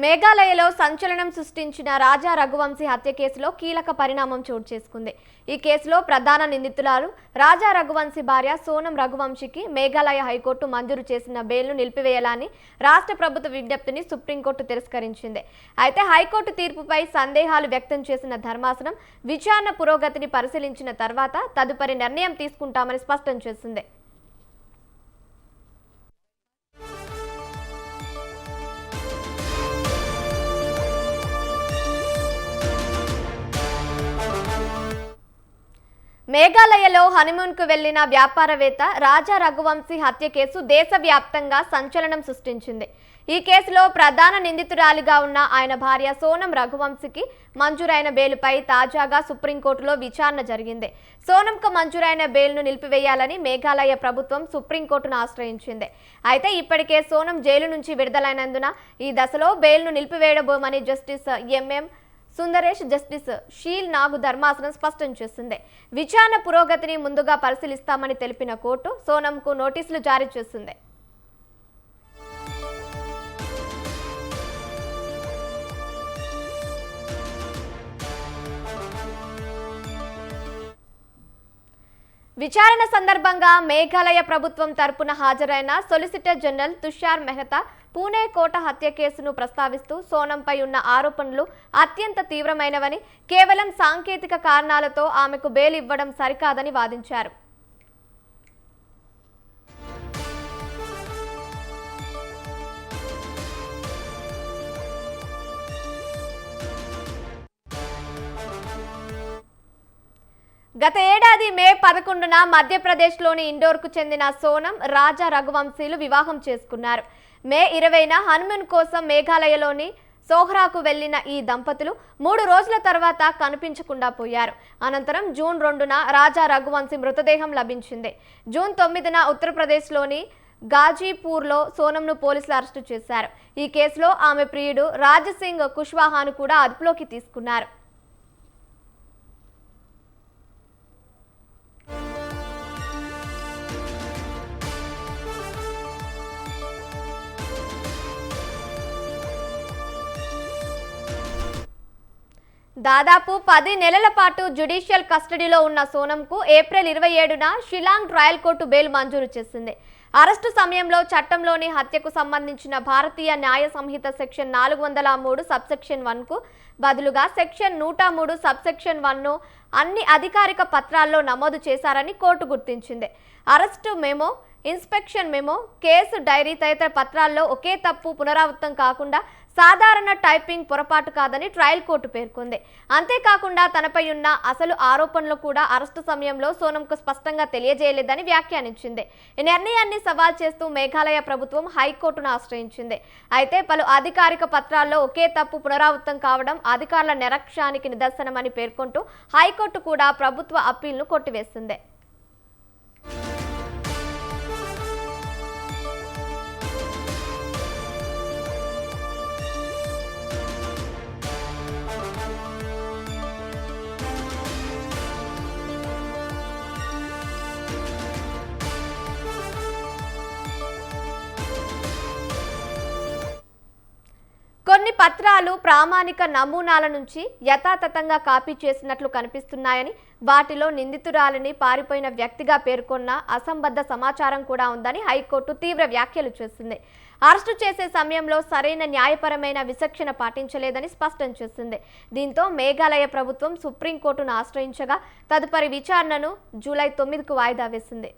మేఘాలయలో సంచలనం సృష్టించిన రాజా రఘువంశీ హత్య కేసులో కీలక పరిణామం చోటు చేసుకుంది. ఈ కేసులో ప్రధాన నిందితురాలు రాజా రఘువంశీ భార్య సోనం రఘువంశీకి మేఘాలయ హైకోర్టు మంజూరు చేసిన బెయిల్ను నిలిపివేయాలని రాష్ట్ర ప్రభుత్వ విజ్ఞప్తిని సుప్రీంకోర్టు తిరస్కరించింది. అయితే హైకోర్టు తీర్పుపై సందేహాలు వ్యక్తం చేసిన ధర్మాసనం విచారణ పురోగతిని పరిశీలించిన తర్వాత తదుపరి నిర్ణయం తీసుకుంటామని స్పష్టం చేసింది. మేఘాలయలో హనీమూన్కు వెళ్లిన వ్యాపారవేత్త రాజా రఘువంశీ హత్య కేసు దేశవ్యాప్తంగా సంచలనం సృష్టించింది. ఈ కేసులో ప్రధాన నిందితురాలిగా ఉన్న ఆయన భార్య సోనం రఘువంశీకి మంజూరైన బెయిల్పై తాజాగా సుప్రీంకోర్టులో విచారణ జరిగింది. సోనంకు మంజూరైన బెయిల్ను నిలిపివేయాలని మేఘాలయ ప్రభుత్వం సుప్రీంకోర్టును ఆశ్రయించింది. అయితే ఇప్పటికే సోనం జైలు నుంచి విడుదలైనందున ఈ దశలో బెయిల్ను నిలిపివేయబోమని justice MM Sundresh, justice Sheel Nagu ధర్మాసనం స్పష్టం చేసింది. విచారణ పురోగతిని ముందుగా పరిశీలిస్తామని తెలిపిన కోర్టు సోనంకు నోటీసులు జారీ చేసింది. విచారణ సందర్భంగా మేఘాలయ ప్రభుత్వం తరపున హాజరైన సొలిసిటర్ జనరల్ తుషార్ మెహతా పూణే కోట హత్య కేసును ప్రస్తావిస్తూ సోనంపై ఉన్న ఆరోపణలు అత్యంత తీవ్రమైనవని, కేవలం సాంకేతిక కారణాలతో ఆమెకు బెయిల్ ఇవ్వడం సరికాదని వాదించారు. గత ఏడాది మే 11న మధ్యప్రదేశ్లోని ఇండోర్కు చెందిన సోనం, రాజా రఘువంశీలు వివాహం చేసుకున్నారు. మే 20న హనీమూన్ కోసం మేఘాలయలోని సోహ్రాకు వెళ్లిన ఈ దంపతులు 3 రోజుల తర్వాత కనిపించకుండా పోయారు. అనంతరం జూన్ 2న రాజా రఘువంశీ మృతదేహం లభించింది. జూన్ 9న ఉత్తరప్రదేశ్లోని గాజీపూర్లో సోనంను పోలీసులు అరెస్టు చేశారు. ఈ కేసులో ఆమె ప్రియుడు రాజసింగ్ కుష్వాహాను కూడా అదుపులోకి తీసుకున్నారు. దాదాపు 10 నెలల పాటు జ్యుడిషియల్ కస్టడీలో ఉన్న సోనంకు ఏప్రిల్ 27న షిలాంగ్ ట్రయల్ కోర్టు బెయిల్ మంజూరు చేసింది. అరెస్టు సమయంలో చట్టంలోని హత్యకు సంబంధించిన భారతీయ న్యాయ సంహిత సెక్షన్ 403 సబ్సెక్షన్ 1కు బదులుగా సెక్షన్ 103 సబ్సెక్షన్ 1ను అన్ని అధికారిక పత్రాల్లో నమోదు చేశారని కోర్టు గుర్తించింది. Arrest memo, inspection memo, case dairy తదితర పత్రాల్లో ఒకే తప్పు పునరావృతం కాకుండా సాధారణ టైపింగ్ పొరపాటు కాదని ట్రయల్ కోర్టు పేర్కొంది. అంతేకాకుండా తనపై ఉన్న అసలు ఆరోపణలు కూడా అరెస్టు సమయంలో సోనంకు స్పష్టంగా తెలియజేయలేదని వ్యాఖ్యానించింది. ఈ నిర్ణయాన్ని సవాల్ చేస్తూ మేఘాలయ ప్రభుత్వం హైకోర్టును ఆశ్రయించింది. అయితే పలు అధికారిక పత్రాల్లో ఒకే తప్పు పునరావృతం కావడం అధికారుల నిర్లక్ష్యానికి నిదర్శనమని పేర్కొంటూ హైకోర్టు కూడా ప్రభుత్వ అప్పీల్ను కొట్టివేసింది. కొన్ని పత్రాలు ప్రామాణిక నమూనాల నుంచి యథాతథంగా కాపీ చేసినట్లు కనిపిస్తున్నాయని, వాటిలో నిందితురాలిని పారిపోయిన వ్యక్తిగా పేర్కొన్న అసంబద్ధ సమాచారం కూడా ఉందని హైకోర్టు తీవ్ర వ్యాఖ్యలు చేసింది. అరెస్టు చేసే సమయంలో సరైన న్యాయపరమైన విచక్షణ పాటించలేదని స్పష్టం చేసింది. దీంతో మేఘాలయ ప్రభుత్వం సుప్రీంకోర్టును ఆశ్రయించగా తదుపరి విచారణను జూలై 9కు వాయిదా వేసింది.